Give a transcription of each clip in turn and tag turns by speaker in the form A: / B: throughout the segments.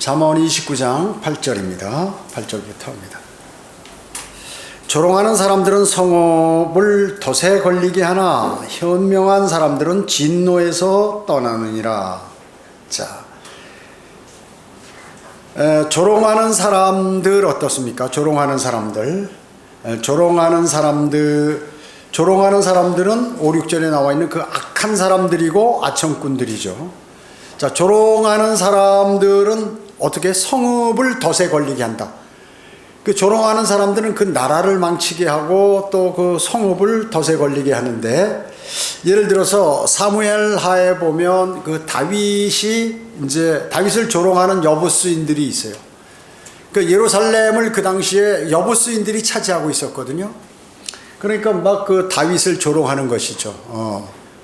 A: 잠언 29장 8절입니다. 8절부터입니다. 조롱하는 사람들은 성읍을 덫에 걸리게 하나 현명한 사람들은 진노에서 떠나느니라. 자, 조롱하는 사람들 어떻습니까? 조롱하는 사람들은 5, 6절에 나와 있는 그 악한 사람들이고 아청꾼들이죠. 자, 조롱하는 사람들은 어떻게 성읍을 덫에 걸리게 한다. 그 조롱하는 사람들은 그 나라를 망치게 하고 또 그 성읍을 덫에 걸리게 하는데, 예를 들어서 사무엘 하에 보면 그 다윗을 조롱하는 여부스인들이 있어요. 그 예루살렘을 그 당시에 여부스인들이 차지하고 있었거든요. 그러니까 막 그 다윗을 조롱하는 것이죠.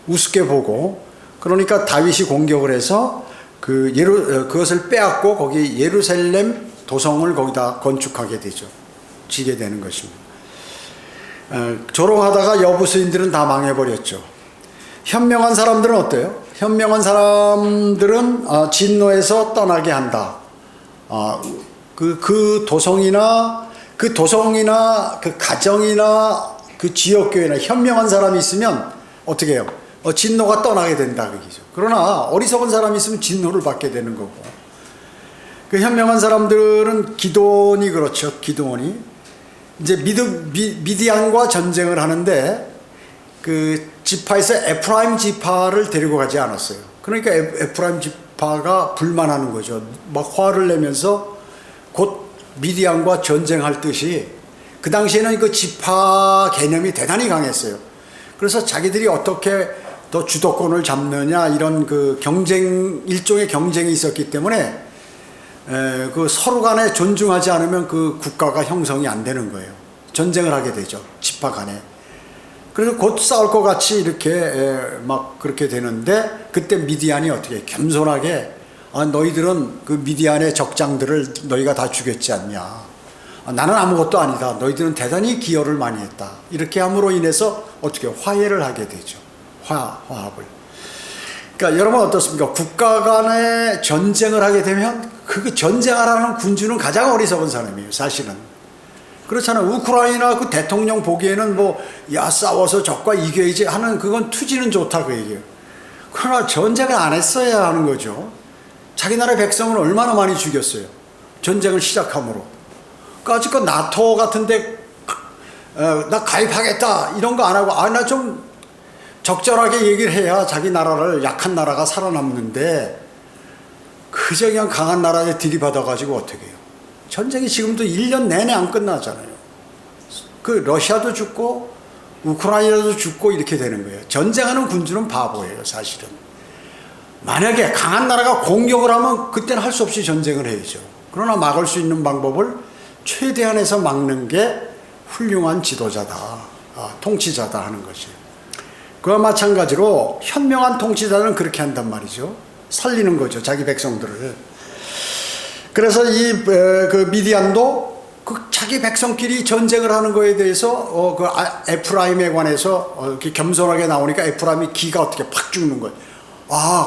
A: 우습게 보고. 그러니까 다윗이 공격을 해서 그것을 빼앗고 거기 예루살렘 도성을 거기다 건축하게 되죠. 지게 되는 것입니다. 조롱하다가 여부스인들은 다 망해버렸죠. 현명한 사람들은 어때요? 현명한 사람들은 진노에서 떠나게 한다. 그 도성이나 그 가정이나 그 지역교회나 현명한 사람이 있으면 어떻게 해요? 진노가 떠나게 된다 그 얘기죠. 그러나 어리석은 사람이 있으면 진노를 받게 되는 거고. 그 현명한 사람들은 기드온이 그렇죠. 기드온이 이제 미디안과 전쟁을 하는데 그 지파에서 에프라임 지파를 데리고 가지 않았어요. 그러니까 에프라임 지파가 불만하는 거죠. 막 화를 내면서 곧 미디안과 전쟁할 듯이. 그 당시에는 그 지파 개념이 대단히 강했어요. 그래서 자기들이 어떻게 더 주도권을 잡느냐 이런 그 일종의 경쟁이 있었기 때문에 그 서로 간에 존중하지 않으면 그 국가가 형성이 안 되는 거예요. 전쟁을 하게 되죠. 지파 간에. 그래서 곧 싸울 것 같이 이렇게 막 그렇게 되는데, 그때 미디안이 어떻게 겸손하게 너희들은 그 미디안의 적장들을 너희가 다 죽였지 않냐. 나는 아무것도 아니다. 너희들은 대단히 기여를 많이 했다. 이렇게 함으로 인해서 어떻게 화해를 하게 되죠. 화합을. 그러니까 여러분 어떻습니까? 국가 간에 전쟁을 하게 되면 그 전쟁하라는 군주는 가장 어리석은 사람이에요. 사실은. 그렇잖아요. 우크라이나 그 대통령 보기에는 싸워서 적과 이겨야지 하는 그건 투지는 좋다 그 얘기예요. 그러나 전쟁을 안 했어야 하는 거죠. 자기 나라 백성을 얼마나 많이 죽였어요. 전쟁을 시작함으로. 그러니까 아직껏 나토 같은데 나 가입하겠다 이런 거 안 하고 나 좀 적절하게 얘기를 해야 자기 나라를, 약한 나라가 살아남는데 그저 그냥 강한 나라에 들이받아가지고 어떻게 해요. 전쟁이 지금도 1년 내내 안 끝나잖아요. 그 러시아도 죽고 우크라이나도 죽고 이렇게 되는 거예요. 전쟁하는 군주는 바보예요. 사실은. 만약에 강한 나라가 공격을 하면 그때는 할 수 없이 전쟁을 해야죠. 그러나 막을 수 있는 방법을 최대한해서 막는 게 훌륭한 지도자다, 통치자다 하는 것이에요. 그와 마찬가지로 현명한 통치자는 그렇게 한단 말이죠. 살리는 거죠. 자기 백성들을. 그래서 그 미디안도 그 자기 백성끼리 전쟁을 하는 거에 대해서 그 에프라임에 관해서 이렇게 겸손하게 나오니까 에프라임이 기가 어떻게 팍 죽는 거예요.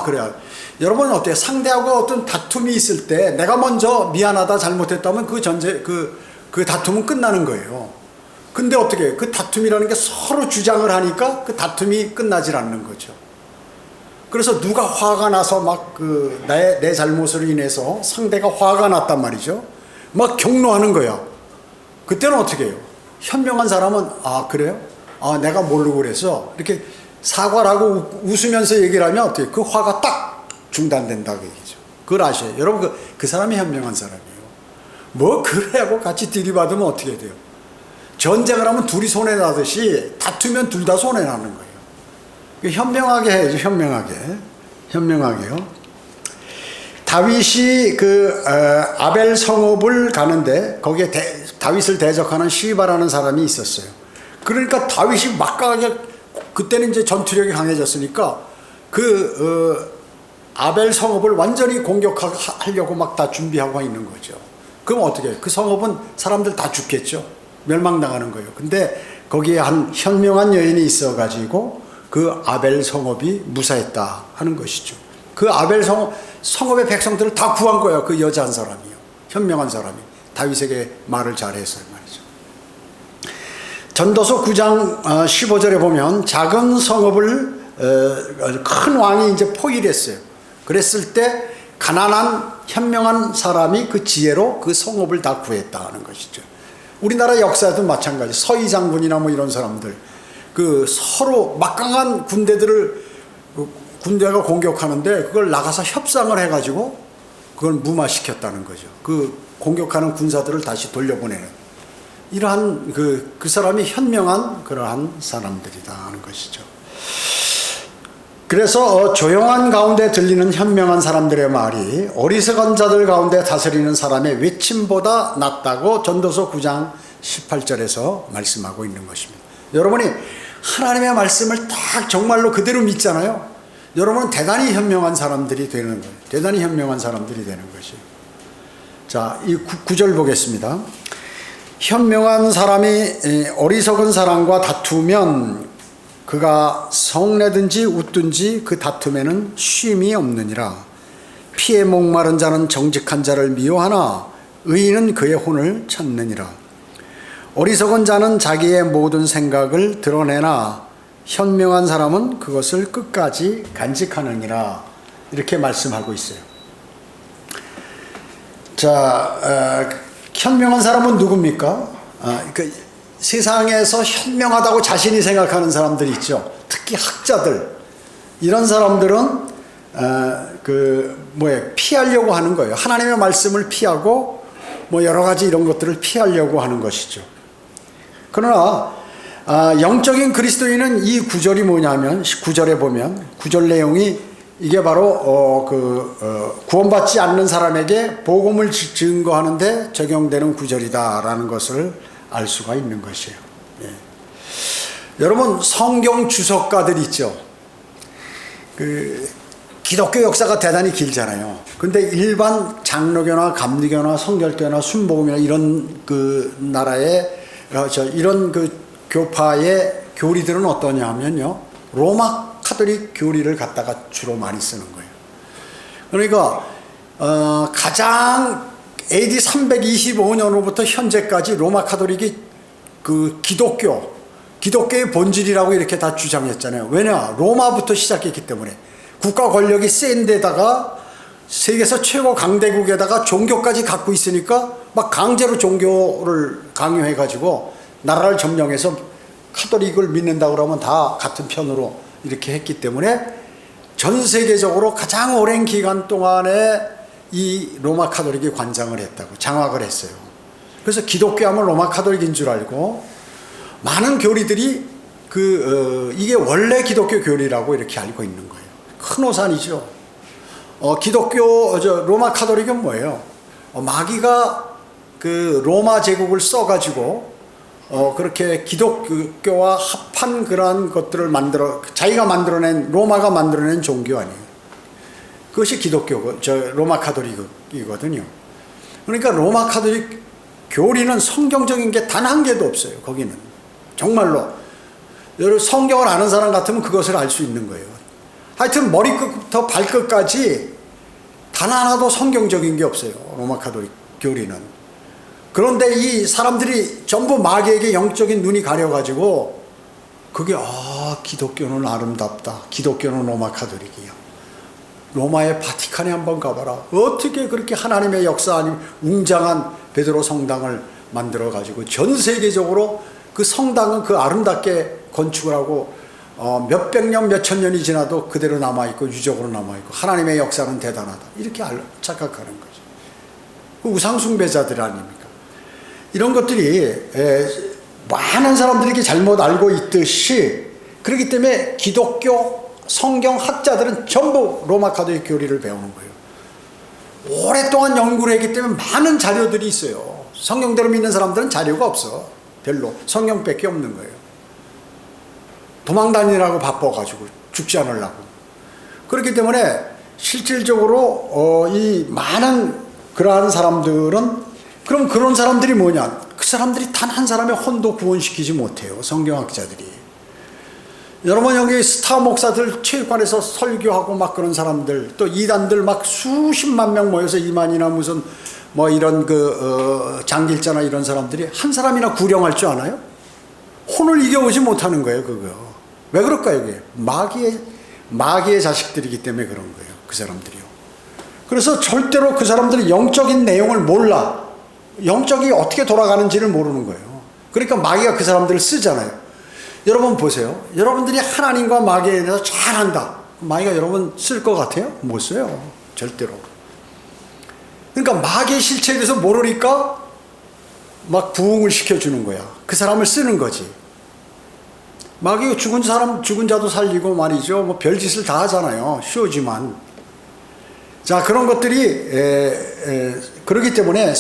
A: 그래요. 여러분 어때요? 상대하고 어떤 다툼이 있을 때 내가 먼저 미안하다 잘못했다면 그 다툼은 끝나는 거예요. 근데 어떻게 그 다툼이라는 게 서로 주장을 하니까 그 다툼이 끝나질 않는 거죠. 그래서 누가 화가 나서 막 내 잘못으로 인해서 상대가 화가 났단 말이죠. 막 격노하는 거야. 그때는 어떻게 해요? 현명한 사람은 그래요? 내가 모르고 그래서 이렇게 사과를 하고 웃으면서 얘기를 하면 어떻게 그 화가 딱 중단된다고 얘기죠. 그걸 아셔요. 여러분 그 사람이 현명한 사람이에요. 그래 하고 같이 들이받으면 어떻게 돼요? 전쟁을 하면 둘이 손해나듯이 다투면 둘 다 손해나는 거예요. 현명하게 해야죠. 현명하게요. 다윗이 아벨 성읍을 가는데 거기에 다윗을 대적하는 시바라는 사람이 있었어요. 그러니까 다윗이 막강하게, 그때는 이제 전투력이 강해졌으니까 아벨 성읍을 완전히 공격하려고 막 다 준비하고 있는 거죠. 그럼 어떻게 해요? 그 성읍은 사람들 다 죽겠죠. 멸망당하는 거예요. 근데 거기에 한 현명한 여인이 있어가지고 그 아벨 성읍이 무사했다 하는 것이죠. 그 아벨 성읍의 백성들을 다 구한 거예요. 그 여자 한 사람이요. 현명한 사람이. 다윗에게 말을 잘해서요 말이죠. 전도서 9장 15절에 보면 작은 성읍을 큰 왕이 이제 포위했어요. 그랬을 때 가난한 현명한 사람이 그 지혜로 그 성읍을 다 구했다 하는 것이죠. 우리나라 역사도 마찬가지. 서희 장군이나 뭐 이런 사람들 그 서로 막강한 군대들을 군대가 공격하는데 그걸 나가서 협상을 해가지고 그걸 무마시켰다는 거죠. 그 공격하는 군사들을 다시 돌려보내는 이러한 그 사람이 현명한 그러한 사람들이다 하는 것이죠. 그래서 조용한 가운데 들리는 현명한 사람들의 말이 어리석은 자들 가운데 다스리는 사람의 외침보다 낫다고 전도서 9장 18절에서 말씀하고 있는 것입니다. 여러분이 하나님의 말씀을 딱 정말로 그대로 믿잖아요. 여러분은 대단히 현명한 사람들이 되는 거예요. 대단히 현명한 사람들이 되는 것이에요. 자, 이 9절 보겠습니다. 현명한 사람이 어리석은 사람과 다투면 그가 성내든지 웃든지 그 다툼에는 쉼이 없느니라. 피에 목마른 자는 정직한 자를 미워하나 의인은 그의 혼을 찾느니라. 어리석은 자는 자기의 모든 생각을 드러내나 현명한 사람은 그것을 끝까지 간직하느니라. 이렇게 말씀하고 있어요. 자, 현명한 사람은 누굽니까? 세상에서 현명하다고 자신이 생각하는 사람들이 있죠. 특히 학자들. 이런 사람들은 피하려고 하는 거예요. 하나님의 말씀을 피하고 뭐 여러 가지 이런 것들을 피하려고 하는 것이죠. 그러나 영적인 그리스도인은 이 구절이 뭐냐면 19절에 보면 구절 내용이 이게 바로 구원받지 않는 사람에게 복음을 증거하는데 적용되는 구절이다라는 것을 알 수가 있는 것이에요. 예. 여러분 성경 주석가들 있죠. 기독교 역사가 대단히 길잖아요. 근데 일반 장로교나 감리교나 성결교나 순복음이나 이런 나라의 이런 교파의 교리들은 어떠냐 하면요. 로마 카톨릭 교리를 갖다가 주로 많이 쓰는 거예요. 그러니까 가장 AD 325년으로부터 현재까지 로마 카톨릭이 기독교의 본질이라고 이렇게 다 주장했잖아요. 왜냐? 로마부터 시작했기 때문에 국가 권력이 센 데다가 세계에서 최고 강대국에다가 종교까지 갖고 있으니까 막 강제로 종교를 강요해가지고 나라를 점령해서 카톨릭을 믿는다고 그러면 다 같은 편으로 이렇게 했기 때문에 전 세계적으로 가장 오랜 기간 동안에 이 로마 카톨릭이 관장을 했다고 장악을 했어요. 그래서 기독교 하면 로마 카톨릭인 줄 알고 많은 교리들이 이게 원래 기독교 교리라고 이렇게 알고 있는 거예요. 큰 오산이죠. 로마 카톨릭은 뭐예요? 마귀가 로마 제국을 써가지고 그렇게 기독교와 합한 그러한 것들을 자기가 만들어낸 로마가 만들어낸 종교 아니에요. 그것이 로마 카톨릭이거든요. 그러니까 로마 카톨릭 교리는 성경적인 게 단 한 개도 없어요. 거기는 정말로 성경을 아는 사람 같으면 그것을 알 수 있는 거예요. 하여튼 머리끝부터 발끝까지 단 하나도 성경적인 게 없어요. 로마 카톨릭 교리는. 그런데 이 사람들이 전부 마귀에게 영적인 눈이 가려가지고 그게 기독교는 아름답다. 기독교는 로마 카톨릭이야. 로마의 바티칸에 한번 가봐라. 어떻게 그렇게 하나님의 역사 아닌 웅장한 베드로 성당을 만들어가지고 전 세계적으로 그 성당은 아름답게 건축을 하고 몇백 년, 몇천 년이 지나도 그대로 남아있고 유적으로 남아있고 하나님의 역사는 대단하다. 이렇게 착각하는 거죠. 우상숭배자들 아닙니까? 이런 것들이 많은 사람들이 잘못 알고 있듯이 그렇기 때문에 기독교 성경학자들은 전부 로마 카톨릭 교리를 배우는 거예요. 오랫동안 연구를 했기 때문에 많은 자료들이 있어요. 성경대로 믿는 사람들은 자료가 없어. 별로. 성경밖에 없는 거예요. 도망 다니느라고 바빠가지고 죽지 않으려고. 그렇기 때문에 실질적으로 이 많은 그러한 사람들은 그럼 그런 사람들이 뭐냐? 그 사람들이 단 한 사람의 혼도 구원시키지 못해요. 성경학자들이. 여러분 여기 스타 목사들 체육관에서 설교하고 막 그런 사람들, 또 이단들 막 수십만 명 모여서 이만이나 무슨 뭐 이런 장길자나 이런 사람들이 한 사람이나 구령할 줄 아나요? 혼을 이겨오지 못하는 거예요. 그거 왜 그럴까요? 그게 마귀의 자식들이기 때문에 그런 거예요. 그 사람들이요. 그래서 절대로 그 사람들이 영적인 내용을 몰라. 영적이 어떻게 돌아가는지를 모르는 거예요. 그러니까 마귀가 그 사람들을 쓰잖아요. 여러분 보세요. 여러분들이 하나님과 마귀에 대해서 잘한다. 마귀가 여러분 쓸 것 같아요? 못 써요. 절대로. 그러니까 마귀의 실체에 대해서 모르니까 막 부흥을 시켜주는 거야. 그 사람을 쓰는 거지. 마귀가 죽은 자도 살리고 말이죠. 뭐 별짓을 다 하잖아요. 쇼지만. 자, 그런 것들이 그렇기 때문에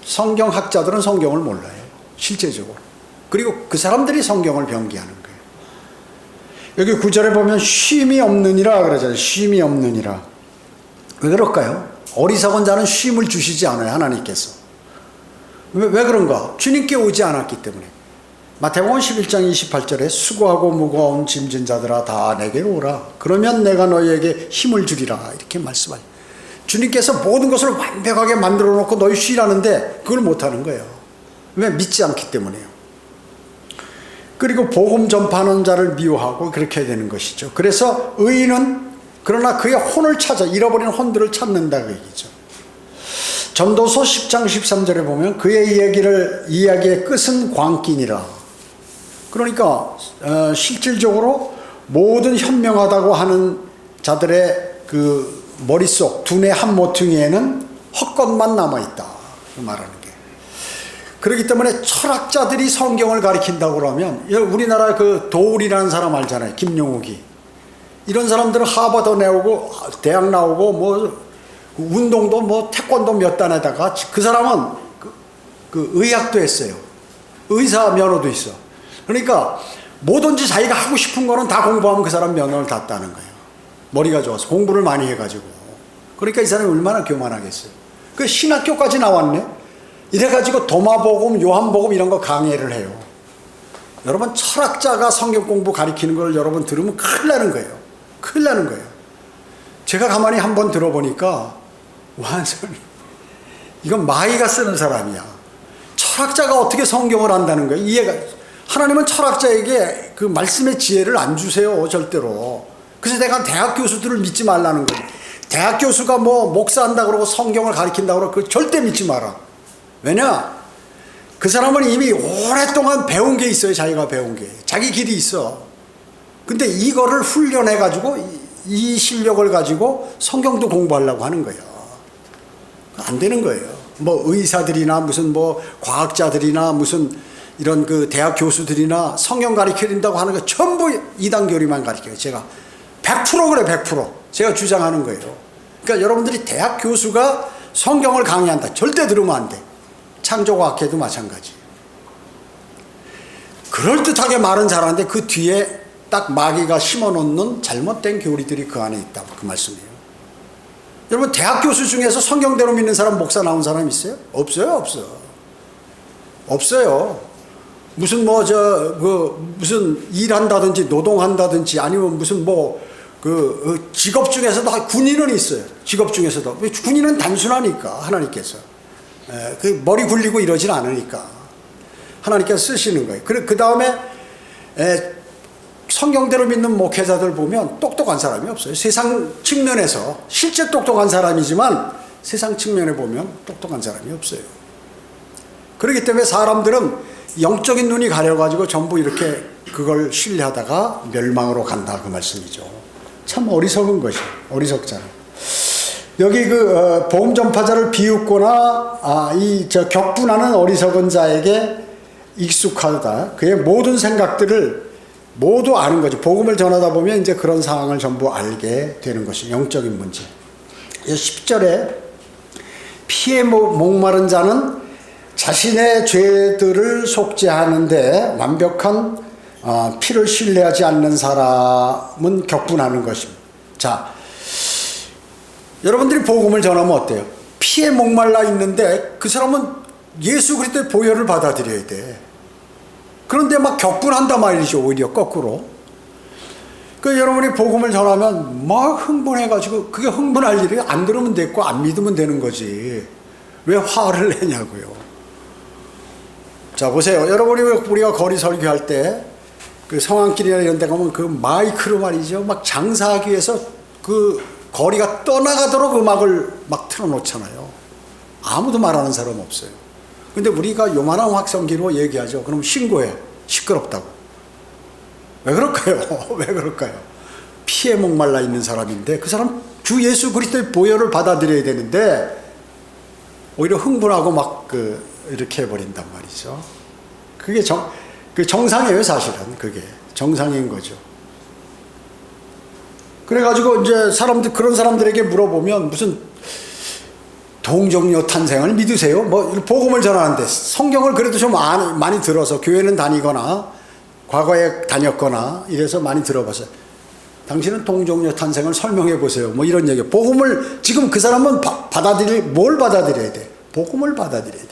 A: 성경학자들은 성경을 몰라요. 실제적으로. 그리고 그 사람들이 성경을 변기하는 거예요. 여기 9절에 보면 쉼이 없느니라 그러잖아요. 쉼이 없느니라. 왜 그럴까요? 어리석은 자는 쉼을 주시지 않아요. 하나님께서. 왜 그런가? 주님께 오지 않았기 때문에. 마태복음 11장 28절에 수고하고 무거운 짐진 자들아 다 내게로 오라. 그러면 내가 너희에게 힘을 주리라. 이렇게 말씀하죠. 주님께서 모든 것을 완벽하게 만들어 놓고 너희 쉬라는데 그걸 못하는 거예요. 왜? 믿지 않기 때문에요. 그리고 복음 전파하는 자를 미워하고 그렇게 되는 것이죠. 그래서 의인은 그러나 그의 혼을 찾아 잃어버린 혼들을 찾는다 그 얘기죠. 전도서 10장 13절에 보면 그의 이야기의 끝은 광기니라. 그러니까 실질적으로 모든 현명하다고 하는 자들의 그 머릿속 두뇌 한 모퉁이에는 헛것만 남아있다 말하는 게. 그렇기 때문에 철학자들이 성경을 가리킨다고 그러면 우리나라 그 도울이라는 사람 알잖아요. 김용욱이. 이런 사람들은 하버드 나오고 대학 나오고 뭐 운동도 뭐 태권도 몇 단에다가 그 사람은 그 의학도 했어요. 의사 면허도 있어. 그러니까 뭐든지 자기가 하고 싶은 거는 다 공부하면 그 사람 면허를 다 따는 거예요. 머리가 좋아서 공부를 많이 해가지고. 그러니까 이 사람이 얼마나 교만하겠어요. 그 신학교까지 나왔네. 이래가지고 도마복음, 요한복음 이런 거 강의를 해요. 여러분 철학자가 성경 공부 가리키는 걸 여러분 들으면 큰일 나는 거예요. 큰일 나는 거예요. 제가 가만히 한번 들어보니까 완전히 이건 마귀가 쓰는 사람이야. 철학자가 어떻게 성경을 안다는 거예요. 이해가. 하나님은 철학자에게 그 말씀의 지혜를 안 주세요. 절대로. 그래서 내가 대학 교수들을 믿지 말라는 거예요. 대학 교수가 뭐 목사한다 그러고 성경을 가리킨다 그러고 그거 절대 믿지 마라. 왜냐? 그 사람은 이미 오랫동안 배운 게 있어요. 자기가 배운 게. 자기 길이 있어. 근데 이거를 훈련해가지고 이 실력을 가지고 성경도 공부하려고 하는 거예요. 안 되는 거예요. 뭐 의사들이나 무슨 뭐 과학자들이나 무슨 이런 그 대학 교수들이나 성경 가르쳐준다고 하는 거 전부 이단 교리만 가르쳐요. 제가 100% 그래 100% 제가 주장하는 거예요. 그러니까 여러분들이 대학 교수가 성경을 강의한다. 절대 들으면 안 돼. 창조과학회도 마찬가지. 그럴듯하게 말은 잘하는데 그 뒤에 딱 마귀가 심어놓는 잘못된 교리들이 그 안에 있다. 그 말씀이에요. 여러분 대학 교수 중에서 성경대로 믿는 사람 목사 나온 사람 있어요? 없어요. 없어. 없어요. 무슨 무슨 일한다든지 노동한다든지 아니면 무슨 직업 중에서도 군인은 있어요. 직업 중에서도. 군인은 단순하니까 하나님께서. 그 머리 굴리고 이러진 않으니까 하나님께서 쓰시는 거예요. 그 다음에 성경대로 믿는 목회자들 보면 똑똑한 사람이 없어요. 세상 측면에서 실제 똑똑한 사람이지만 세상 측면에 보면 똑똑한 사람이 없어요. 그렇기 때문에 사람들은 영적인 눈이 가려가지고 전부 이렇게 그걸 신뢰하다가 멸망으로 간다 그 말씀이죠. 참 어리석은 것이 어리석잖아요. 여기 복음 전파자를 비웃거나 격분하는 어리석은 자에게 익숙하다. 그의 모든 생각들을 모두 아는 거죠. 복음을 전하다 보면 이제 그런 상황을 전부 알게 되는 것이 영적인 문제. 10절에 피에 목마른 자는 자신의 죄들을 속죄하는데 완벽한 피를 신뢰하지 않는 사람은 격분하는 것입니다. 자, 여러분들이 복음을 전하면 어때요? 피에 목말라 있는데 그 사람은 예수 그리스도의 보혈을 받아들여야 돼. 그런데 막 격분한단 말이죠. 오히려 거꾸로. 그 여러분이 복음을 전하면 막 흥분해가지고 그게 흥분할 일이 안 들으면 됐고 안 믿으면 되는 거지. 왜 화를 내냐고요. 자 보세요. 여러분이 우리가 거리 설교할 때 그 성안길이나 이런 데 가면 그 마이크로 말이죠. 막 장사하기 위해서 그 거리가 떠나가도록 음악을 막 틀어놓잖아요. 아무도 말하는 사람 없어요. 근데 우리가 요만한 확성기로 얘기하죠. 그럼 신고해. 시끄럽다고. 왜 그럴까요? 왜 그럴까요? 피에 목말라 있는 사람인데 그 사람 주 예수 그리스도의 보혈을 받아들여야 되는데 오히려 흥분하고 막 이렇게 해버린단 말이죠. 그게 정상이에요, 사실은. 그게 정상인 거죠. 그래가지고 이제 그런 사람들에게 물어보면 무슨 동정녀 탄생을 믿으세요? 뭐 복음을 전하는데 성경을 그래도 좀 많이 들어서 교회는 다니거나 과거에 다녔거나 이래서 많이 들어봤어요. 당신은 동정녀 탄생을 설명해 보세요. 뭐 이런 얘기. 복음을 지금 그 사람은 뭘 받아들여야 돼? 복음을 받아들여야 돼.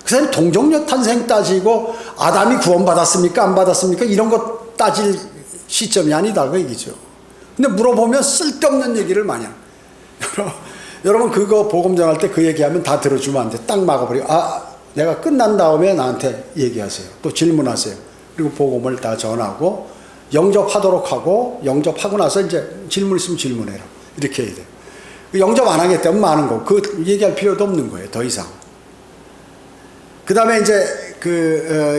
A: 그 사람이 동정녀 탄생 따지고 아담이 구원받았습니까? 안 받았습니까? 이런 거 따질 시점이 아니다 그 얘기죠. 근데 물어보면 쓸데없는 얘기를 많이 하는. 여러분 그거 복음 전할 때 그 얘기하면 다 들어주면 안 돼. 딱 막아버리고 내가 끝난 다음에 나한테 얘기하세요. 또 질문하세요. 그리고 복음을 다 전하고 영접하도록 하고 영접하고 나서 이제 질문 있으면 질문해라. 이렇게 해야 돼요. 영접 안 하겠다면 많은 거. 그 얘기할 필요도 없는 거예요. 더 이상. 그 다음에 이제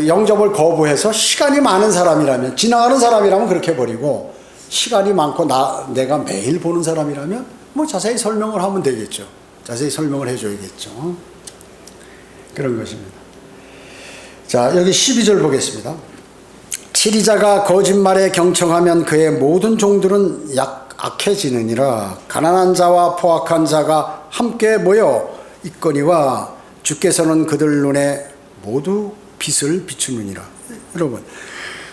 A: 영접을 거부해서 시간이 많은 사람이라면 지나가는 사람이라면 그렇게 해버리고 시간이 많고 내가 매일 보는 사람이라면 뭐 자세히 설명을 하면 되겠죠. 자세히 설명을 해줘야겠죠. 그런 것입니다. 자 여기 12절 보겠습니다. 치리자가 거짓말에 경청하면 그의 모든 종들은 악해지느니라. 가난한 자와 포악한 자가 함께 모여 있거니와 주께서는 그들 눈에 모두 빛을 비추느니라. 여러분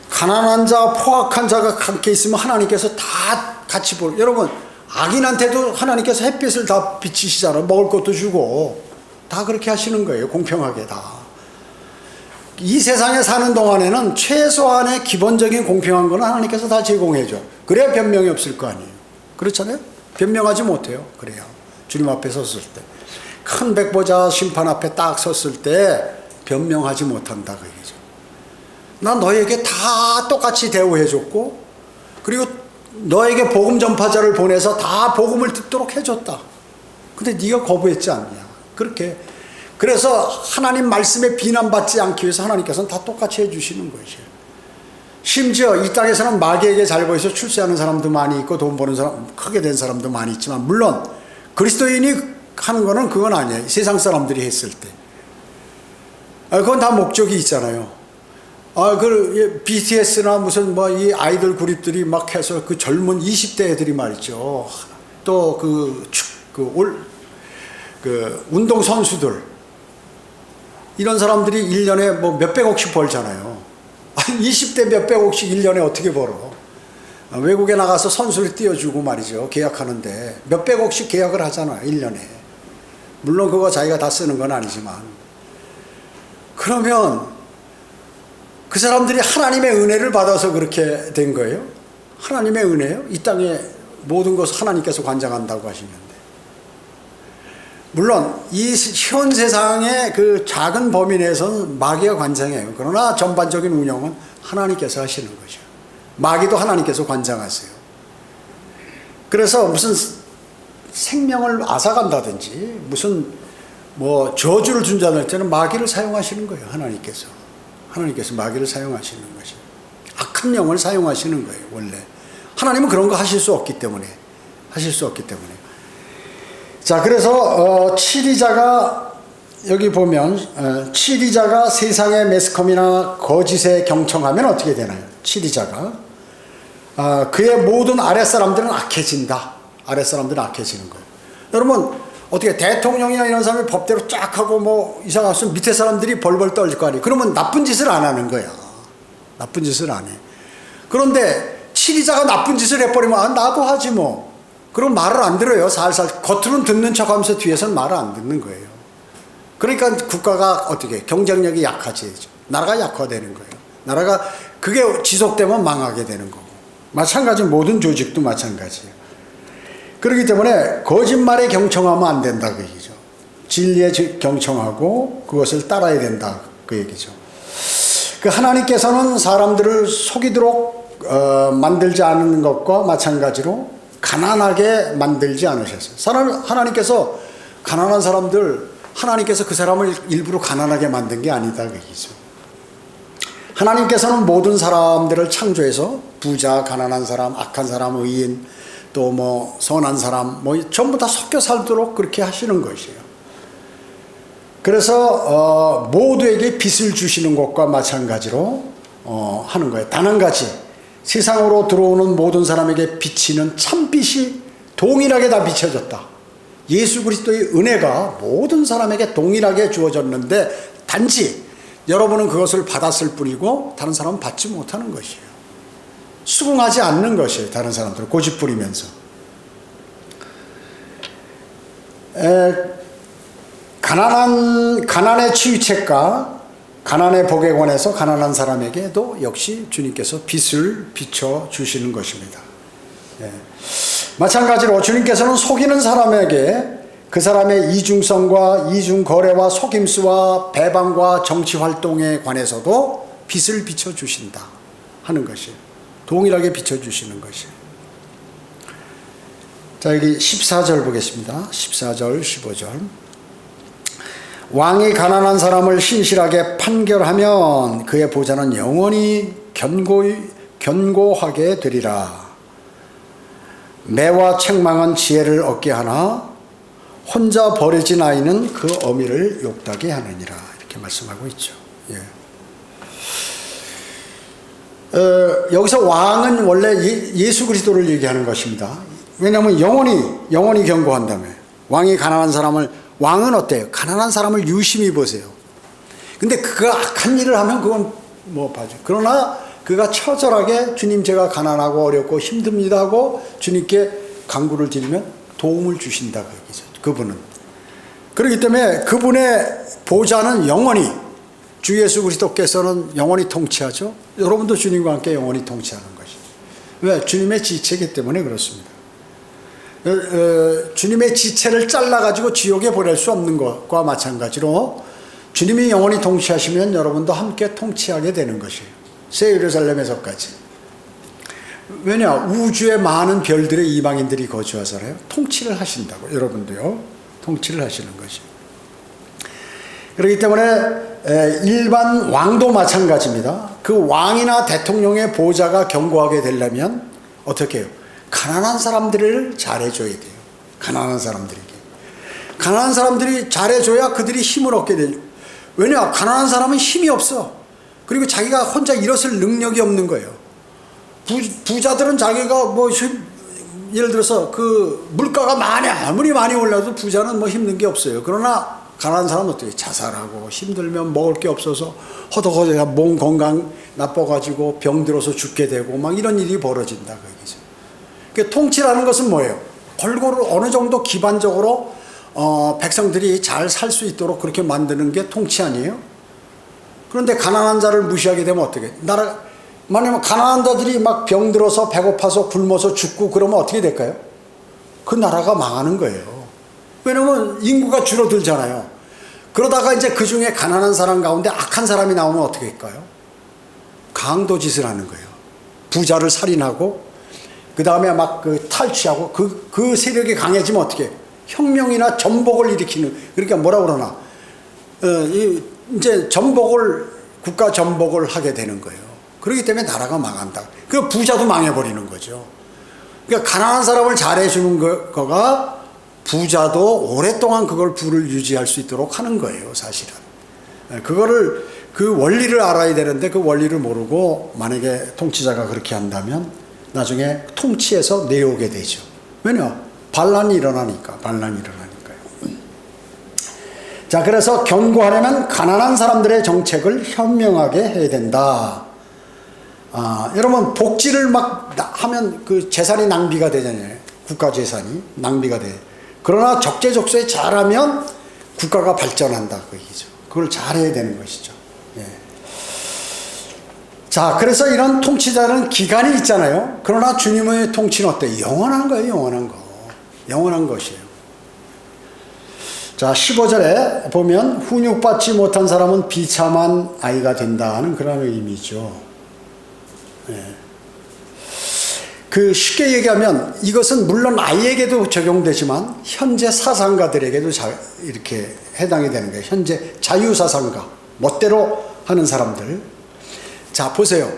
A: 가난한 자 포악한 자가 함께 있으면 하나님께서 다 같이 여러분 악인한테도 하나님께서 햇빛을 다 비치시잖아요. 먹을 것도 주고 다 그렇게 하시는 거예요. 공평하게 다. 이 세상에 사는 동안에는 최소한의 기본적인 공평한 거는 하나님께서 다 제공해줘. 그래야 변명이 없을 거 아니에요. 그렇잖아요. 변명하지 못해요. 그래요. 주님 앞에 섰을 때 큰 백보자 심판 앞에 딱 섰을 때 변명하지 못한다 그 얘기죠. 난 너에게 다 똑같이 대우해줬고 그리고 너에게 복음 전파자를 보내서 다 복음을 듣도록 해줬다. 근데 네가 거부했지 않냐. 그렇게 그래서 하나님 말씀에 비난받지 않기 위해서 하나님께서는 다 똑같이 해주시는 것이에요. 심지어 이 땅에서는 마귀에게 잘 보여서 출세하는 사람도 많이 있고 돈 버는 사람 크게 된 사람도 많이 있지만 물론 그리스도인이 하는 거는 그건 아니에요. 세상 사람들이 했을 때 그건 다 목적이 있잖아요. BTS나 무슨 뭐 이 아이돌 그룹들이 막 해서 그 젊은 20대 애들이 말이죠. 또 운동 선수들 이런 사람들이 1년에 뭐 몇백억씩 벌잖아요. 20대 몇백억씩 1년에 어떻게 벌어? 외국에 나가서 선수를 띄워주고 말이죠. 계약하는데 몇백억씩 계약을 하잖아요. 1년에. 물론 그거 자기가 다 쓰는 건 아니지만. 그러면 그 사람들이 하나님의 은혜를 받아서 그렇게 된 거예요? 하나님의 은혜요? 이 땅에 모든 것을 하나님께서 관장한다고 하시는데. 물론 이 현 세상의 그 작은 범위 내에서는 마귀가 관장해요. 그러나 전반적인 운영은 하나님께서 하시는 거죠. 마귀도 하나님께서 관장하세요. 그래서 무슨 생명을 앗아간다든지 무슨 뭐 저주를 준다는 할 때는 마귀를 사용하시는 거예요. 하나님께서 마귀를 사용하시는 것이 악한 영을 사용하시는 거예요. 원래 하나님은 그런 거 하실 수 없기 때문에 자 그래서 치리자가 여기 보면 치리자가 세상의 매스컴이나 거짓에 경청하면 어떻게 되나요? 치리자가 그의 모든 아랫사람들은 악해진다. 아랫사람들은 악해지는 거예요. 여러분 어떻게 대통령이나 이런 사람이 법대로 쫙 하고 뭐 이상하면 밑에 사람들이 벌벌 떨릴 거 아니에요. 그러면 나쁜 짓을 안 하는 거야. 나쁜 짓을 안 해. 그런데 치리자가 나쁜 짓을 해버리면 나도 하지 뭐. 그럼 말을 안 들어요. 살살 겉으로는 듣는 척하면서 뒤에서는 말을 안 듣는 거예요. 그러니까 국가가 어떻게 경쟁력이 약해지죠. 나라가 약화되는 거예요. 나라가 그게 지속되면 망하게 되는 거고. 마찬가지 모든 조직도 마찬가지예요. 그렇기 때문에 거짓말에 경청하면 안 된다 그 얘기죠. 진리에 경청하고 그것을 따라야 된다 그 얘기죠. 그 하나님께서는 사람들을 속이도록 만들지 않은 것과 마찬가지로 가난하게 만들지 않으셨어요. 하나님께서 가난한 사람들, 하나님께서 그 사람을 일부러 가난하게 만든 게 아니다 그 얘기죠. 하나님께서는 모든 사람들을 창조해서 부자, 가난한 사람, 악한 사람, 의인, 또 뭐 선한 사람 뭐 전부 다 섞여 살도록 그렇게 하시는 것이에요. 그래서 모두에게 빚을 주시는 것과 마찬가지로 하는 거예요. 단 한 가지, 세상으로 들어오는 모든 사람에게 비치는 참빚이 동일하게 다 비춰졌다. 예수 그리스도의 은혜가 모든 사람에게 동일하게 주어졌는데 단지 여러분은 그것을 받았을 뿐이고 다른 사람은 받지 못하는 것이에요. 수긍하지 않는 것이에요. 다른 사람들을 고집 부리면서. 가난의 치유책과 가난의 복에 관해서 가난한 사람에게도 역시 주님께서 빚을 비춰 주시는 것입니다. 마찬가지로 주님께서는 속이는 사람에게 그 사람의 이중성과 이중거래와 속임수와 배반과 정치활동에 관해서도 빚을 비춰 주신다 하는 것이에요. 동일하게 비춰주시는 것이에요. 자, 여기 14절 보겠습니다. 14절, 15절. 왕이 가난한 사람을 신실하게 판결하면 그의 보좌는 영원히 견고하게 되리라. 매와 책망은 지혜를 얻게 하나 혼자 버려진 아이는 그 어미를 욕되게 하느니라. 이렇게 말씀하고 있죠. 예. 여기서 왕은 원래 예수 그리스도를 얘기하는 것입니다. 왜냐하면 영원히 경고한다며. 왕이 가난한 사람을, 왕은 어때요? 가난한 사람을 유심히 보세요. 근데 그가 악한 일을 하면 그건 뭐 봐죠. 그러나 그가 처절하게 주님 제가 가난하고 어렵고 힘듭니다 하고 주님께 간구를 드리면 도움을 주신다 그 얘기죠. 그분은. 그렇기 때문에 그분의 보좌는 영원히, 주 예수 그리스도께서는 영원히 통치하죠. 여러분도 주님과 함께 영원히 통치하는 것이죠. 왜? 주님의 지체이기 때문에 그렇습니다. 주님의 지체를 잘라가지고 지옥에 보낼 수 없는 것과 마찬가지로 주님이 영원히 통치하시면 여러분도 함께 통치하게 되는 것이에요. 새 예루살렘에서까지. 왜냐? 우주에 많은 별들의 이방인들이 거주하잖아요. 통치를 하신다고. 여러분도요. 통치를 하시는 것이에요. 그렇기 때문에 일반 왕도 마찬가지입니다. 그 왕이나 대통령의 보좌가 견고하게 되려면 어떻게 해요? 가난한 사람들을 잘해줘야 돼요. 가난한 사람들에게. 가난한 사람들이 잘해줘야 그들이 힘을 얻게 돼요. 왜냐? 가난한 사람은 힘이 없어. 그리고 자기가 혼자 일어설 능력이 없는 거예요. 부자들은 자기가 뭐 예를 들어서 그 물가가 아무리 많이 올라도 부자는 뭐 힘든 게 없어요. 그러나 가난한 사람은 어떻게 자살하고 힘들면 먹을 게 없어서 허덕허덕 몸 건강 나빠가지고 병들어서 죽게 되고 막 이런 일이 벌어진다 그 얘기죠. 그러니까 통치라는 것은 뭐예요? 골고루 어느 정도 기반적으로 백성들이 잘 살 수 있도록 그렇게 만드는 게 통치 아니에요? 그런데 가난한 자를 무시하게 되면 어떻게? 만약에 가난한 자들이 막 병들어서 배고파서 굶어서 죽고 그러면 어떻게 될까요? 그 나라가 망하는 거예요. 왜냐면 인구가 줄어들잖아요. 그러다가 이제 그 중에 가난한 사람 가운데 악한 사람이 나오면 어떻게 할까요? 강도짓을 하는 거예요. 부자를 살인하고 그 다음에 막 그 탈취하고 그 세력이 강해지면 어떻게 해요? 혁명이나 전복을 일으키는, 그러니까 뭐라 그러나 이제 국가 전복을 하게 되는 거예요. 그렇기 때문에 나라가 망한다. 그 부자도 망해버리는 거죠. 그러니까 가난한 사람을 잘해주는 거가 부자도 오랫동안 그걸 부를 유지할 수 있도록 하는 거예요, 사실은. 그거를, 그 원리를 알아야 되는데 그 원리를 모르고 만약에 통치자가 그렇게 한다면 나중에 통치에서 내려오게 되죠. 왜냐? 반란이 일어나니까요. 자, 그래서 견고하려면 가난한 사람들의 정책을 현명하게 해야 된다. 여러분, 복지를 막 하면 그 재산이 낭비가 되잖아요. 국가 재산이 낭비가 돼. 그러나 적재적소에 잘하면 국가가 발전한다 그 얘기죠. 그걸 잘해야 되는 것이죠. 예. 자, 그래서 이런 통치자는 기간이 있잖아요. 그러나 주님의 통치는 어때요? 영원한 거예요, 영원한 거. 영원한 것이에요. 자, 15절에 보면 훈육받지 못한 사람은 비참한 아이가 된다는 그런 의미죠. 네. 그 쉽게 얘기하면 이것은 물론 아이에게도 적용되지만 현재 사상가들에게도 이렇게 해당이 되는 거예요. 현재 자유사상가, 멋대로 하는 사람들. 자, 보세요.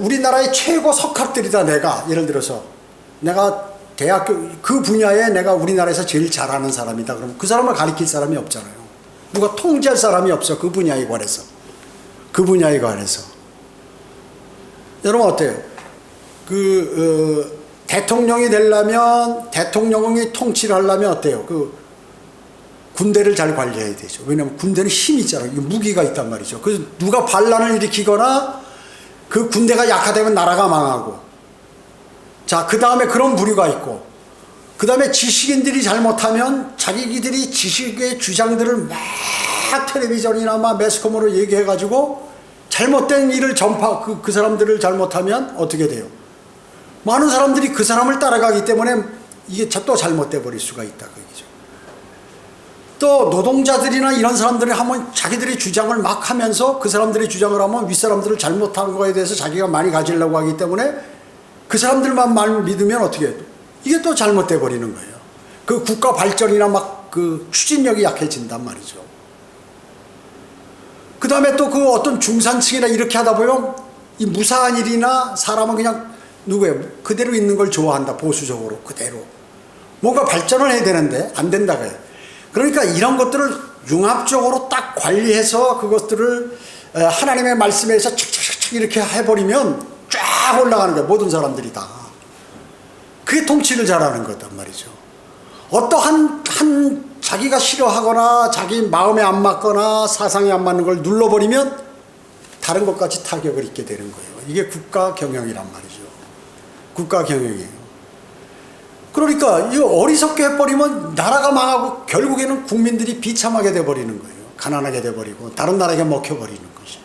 A: 우리나라의 최고 석학들이다. 내가 예를 들어서 내가 대학교 그 분야에 내가 우리나라에서 제일 잘하는 사람이다. 그럼 그 사람을 가리킬 사람이 없잖아요. 누가 통제할 사람이 없어. 그 분야에 관해서. 그 분야에 관해서. 여러분 어때요? 대통령이 되려면, 대통령이 통치를 하려면 어때요? 군대를 잘 관리해야 되죠. 왜냐하면 군대는 힘이 있잖아요. 무기가 있단 말이죠. 그래서 누가 반란을 일으키거나 그 군대가 약화되면 나라가 망하고. 자, 그 다음에 그런 부류가 있고, 그 다음에 지식인들이 잘못하면 자기들이 지식의 주장들을 막 텔레비전이나 막 매스컴으로 얘기해가지고 잘못된 일을 그 사람들을 잘못하면 어떻게 돼요? 많은 사람들이 그 사람을 따라가기 때문에 이게 또 잘못돼 버릴 수가 있다. 그 얘기죠. 또 노동자들이나 이런 사람들이 하면 자기들의 주장을 막 하면서 그 사람들의 주장을 하면 윗사람들을 잘못한 거에 대해서 자기가 많이 가지려고 하기 때문에 그 사람들만 말 믿으면 어떻게 해요? 이게 또 잘못돼 버리는 거예요. 그 국가 발전이나 막 그 추진력이 약해진단 말이죠. 그 다음에 또 그 어떤 중산층이나 이렇게 하다 보면 이 무사한 일이나 사람은 그냥 누구예요? 그대로 있는 걸 좋아한다. 보수적으로 그대로. 뭔가 발전을 해야 되는데 안 된다고요. 그러니까 이런 것들을 융합적으로 딱 관리해서 그것들을 하나님의 말씀에서 착착착 이렇게 해버리면 쫙 올라가는 거예요. 모든 사람들이 다. 그게 통치를 잘하는 거단 말이죠. 어떠한 자기가 싫어하거나 자기 마음에 안 맞거나 사상에 안 맞는 걸 눌러버리면 다른 것까지 타격을 입게 되는 거예요. 이게 국가 경영이란 말이죠. 국가 경영이에요. 그러니까 이거 어리석게 해버리면 나라가 망하고 결국에는 국민들이 비참하게 돼버리는 거예요. 가난하게 돼버리고 다른 나라에게 먹혀버리는 것이.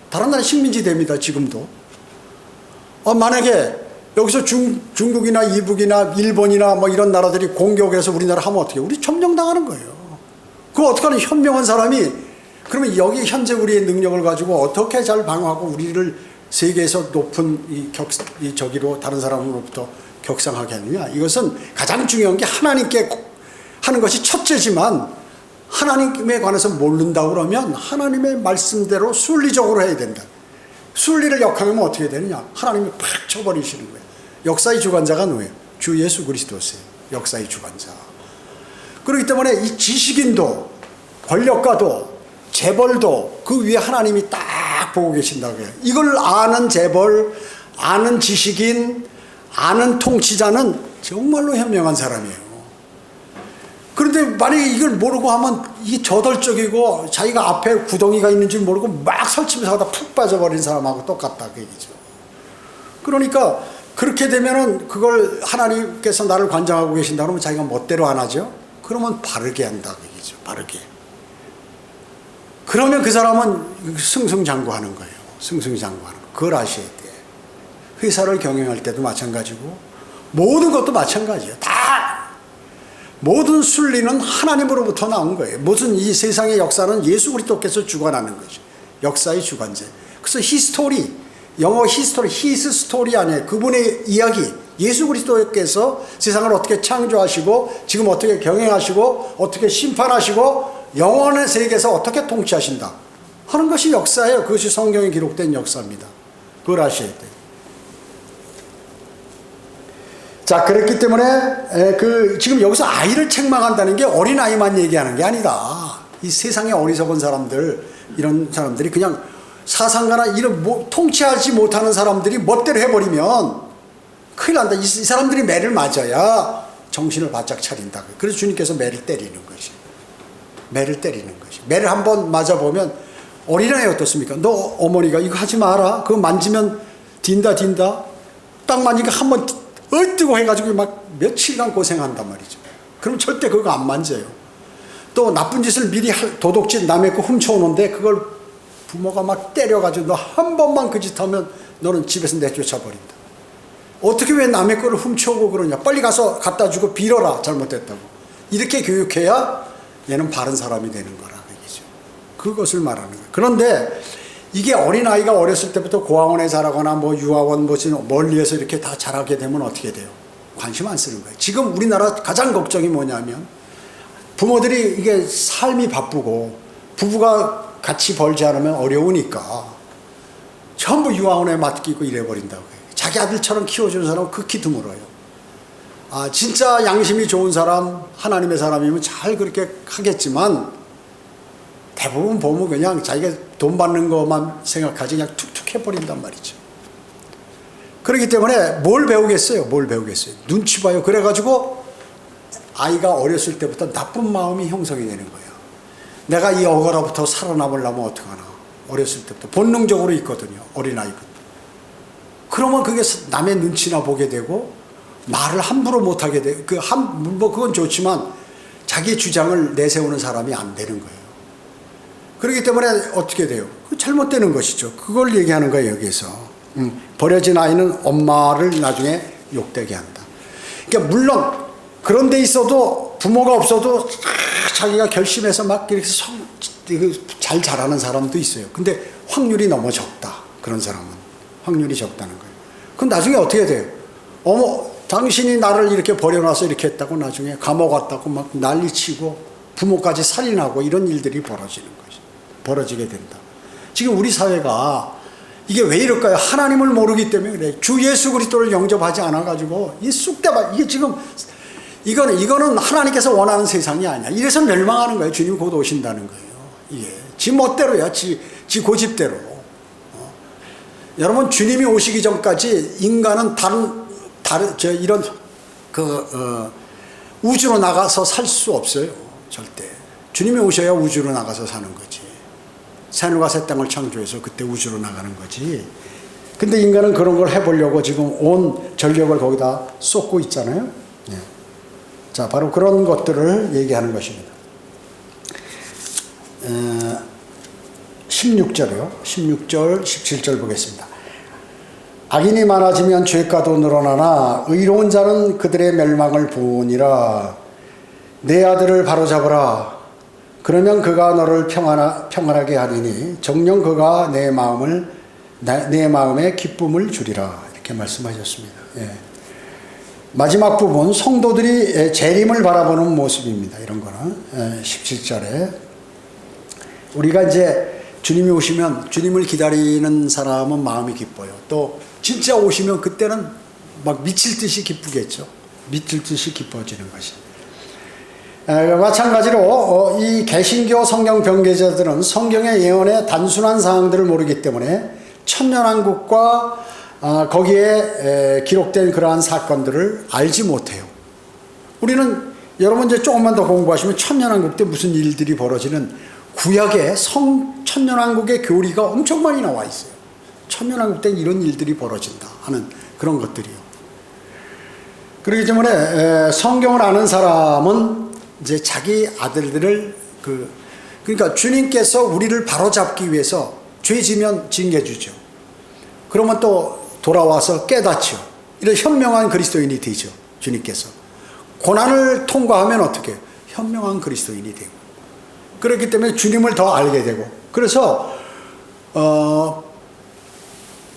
A: 다른 나라 식민지 됩니다. 지금도. 만약에 여기서 중국이나 이북이나 일본이나 뭐 이런 나라들이 공격해서 우리나라 하면 어떻게 해요? 우리 점령당하는 거예요. 그거 어떡하는 현명한 사람이 그러면 여기 현재 우리의 능력을 가지고 어떻게 잘 방어하고 우리를 세계에서 높은 이 저기로 다른 사람으로부터 격상하게 하느냐. 이것은 가장 중요한 게 하나님께 하는 것이 첫째지만 하나님에 관해서 모른다고 그러면 하나님의 말씀대로 순리적으로 해야 된다. 순리를 역행하면 어떻게 되느냐. 하나님이 팍 쳐버리시는 거예요. 역사의 주관자가 누구예요? 주 예수 그리스도세요. 역사의 주관자. 그렇기 때문에 이 지식인도 권력가도 재벌도 그 위에 하나님이 딱 보고 계신다고 해요. 이걸 아는 재벌, 아는 지식인, 아는 통치자는 정말로 현명한 사람이에요. 그런데 만약에 이걸 모르고 하면 이게 저돌적이고 자기가 앞에 구덩이가 있는 줄 모르고 막 설치면서 하다 푹 빠져버린 사람하고 똑같다 그 얘기죠. 그러니까 그렇게 되면은 그걸 하나님께서 나를 관장하고 계신다 그러면 자기가 멋대로 안 하죠. 그러면 바르게 한다 그 얘기죠. 바르게. 그러면 그 사람은 승승장구하는 거예요. 승승장구하는 거. 그걸 아셔야 돼. 회사를 경영할 때도 마찬가지고 모든 것도 마찬가지예요. 다 모든 순리는 하나님으로부터 나온 거예요. 무슨 이 세상의 역사는 예수 그리스도께서 주관하는 거죠. 역사의 주관자. 그래서 히스토리, 영어 히스토리, 히스 스토리 아니에요. 그분의 이야기. 예수 그리스도께서 세상을 어떻게 창조하시고 지금 어떻게 경영하시고 어떻게 심판하시고 영원의 세계에서 어떻게 통치하신다 하는 것이 역사예요. 그것이 성경에 기록된 역사입니다. 그걸 아셔야 돼요. 자, 그렇기 때문에 지금 여기서 아이를 책망한다는 게 어린아이만 얘기하는 게 아니다. 이 세상에 어리석은 사람들, 이런 사람들이 그냥 사상가나 이런 통치하지 못하는 사람들이 멋대로 해버리면 큰일 난다. 이 사람들이 매를 맞아야 정신을 바짝 차린다. 그래서 주님께서 매를 때리는 것이. 매를 때리는 것이. 매를 한번 맞아보면 어린아이 어떻습니까? 너 어머니가 이거 하지 마라. 그거 만지면 딘다. 딱 만지니까 한번 뜨고 해가지고 막 며칠간 고생한단 말이죠. 그럼 절대 그거 안 만져요. 또 나쁜 짓을 미리 도둑질 남의 거 훔쳐오는데 그걸 부모가 막 때려가지고 너 한 번만 그 짓 하면 너는 집에서 내쫓아 버린다. 어떻게 왜 남의 거를 훔쳐오고 그러냐. 빨리 가서 갖다 주고 빌어라. 잘못됐다고. 이렇게 교육해야 얘는 바른 사람이 되는 거라. 얘기죠. 그것을 말하는 거예요. 그런데 이게 어린아이가 어렸을 때부터 고아원에 자라거나 뭐 유아원 멀리에서 이렇게 다 자라게 되면 어떻게 돼요? 관심 안 쓰는 거예요. 지금 우리나라 가장 걱정이 뭐냐면 부모들이 이게 삶이 바쁘고 부부가 같이 벌지 않으면 어려우니까 전부 유아원에 맡기고 이래버린다고 해요. 자기 아들처럼 키워주는 사람은 극히 드물어요. 아, 진짜 양심이 좋은 사람, 하나님의 사람이면 잘 그렇게 하겠지만 대부분 보면 그냥 자기가 돈 받는 것만 생각하지 그냥 툭툭 해버린단 말이죠. 그렇기 때문에 뭘 배우겠어요? 뭘 배우겠어요? 눈치 봐요. 그래가지고 아이가 어렸을 때부터 나쁜 마음이 형성이 되는 거예요. 내가 이 억울로부터 살아남으려면 어떡하나. 어렸을 때부터 본능적으로 있거든요. 어린아이거든. 그러면 그게 남의 눈치나 보게 되고 말을 함부로 못하게 돼. 그건 좋지만 자기 주장을 내세우는 사람이 안 되는 거예요. 그렇기 때문에 어떻게 돼요? 잘못되는 것이죠. 그걸 얘기하는 거예요, 여기서. 버려진 아이는 엄마를 나중에 욕되게 한다. 그러니까 물론 그런 데 있어도 부모가 없어도 자기가 결심해서 막 이렇게 잘 자라는 사람도 있어요. 근데 확률이 너무 적다. 그런 사람은. 확률이 적다는 거예요. 그럼 나중에 어떻게 돼요? 어머, 당신이 나를 이렇게 버려놔서 이렇게 했다고 나중에 감옥 왔다고 막 난리치고 부모까지 살인하고 이런 일들이 벌어지게 된다. 지금 우리 사회가 이게 왜 이럴까요? 하나님을 모르기 때문에 그래. 주 예수 그리스도를 영접하지 않아가지고 이 쑥대밭 이게 지금 이거는 하나님께서 원하는 세상이 아니야. 이래서 멸망하는 거예요. 주님 곧 오신다는 거예요. 이게 지 멋대로야. 지 고집대로. 여러분 주님이 오시기 전까지 인간은 이런 우주로 나가서 살 수 없어요. 절대. 주님이 오셔야 우주로 나가서 사는 거지. 새하늘과 새 땅을 창조해서 그때 우주로 나가는 거지. 근데 인간은 그런 걸 해보려고 지금 온 전력을 거기다 쏟고 있잖아요. 네. 자, 바로 그런 것들을 얘기하는 것입니다. 16절이요. 16절, 17절 보겠습니다. 악인이 많아지면 죄가도 늘어나나 의로운 자는 그들의 멸망을 보니라. 내 아들을 바로잡으라. 그러면 그가 너를 평안하게 하리니 정녕 그가 내 마음에 기쁨을 주리라. 이렇게 말씀하셨습니다. 예. 마지막 부분 성도들이 재림을 바라보는 모습입니다. 이런 거는 17절에 우리가 이제 주님이 오시면 주님을 기다리는 사람은 마음이 기뻐요. 또 진짜 오시면 그때는 막 미칠 듯이 기쁘겠죠. 미칠 듯이 기뻐지는 것입니다. 마찬가지로 이 개신교 성경 변개자들은 성경의 예언의 단순한 사항들을 모르기 때문에 천년왕국과 거기에 기록된 그러한 사건들을 알지 못해요. 우리는 여러분 이제 조금만 더 공부하시면 천년왕국 때 무슨 일들이 벌어지는 구약에 천년왕국의 교리가 엄청 많이 나와 있어요. 천년왕국 때 이런 일들이 벌어진다 하는 그런 것들이요. 그렇기 때문에 성경을 아는 사람은 이제 자기 아들들을 그러니까 주님께서 우리를 바로잡기 위해서 죄 지면 징계주죠. 그러면 또 돌아와서 깨닫죠. 이런 현명한 그리스도인이 되죠. 주님께서 고난을 통과하면 어떻게 해요? 현명한 그리스도인이 되고 그렇기 때문에 주님을 더 알게 되고 그래서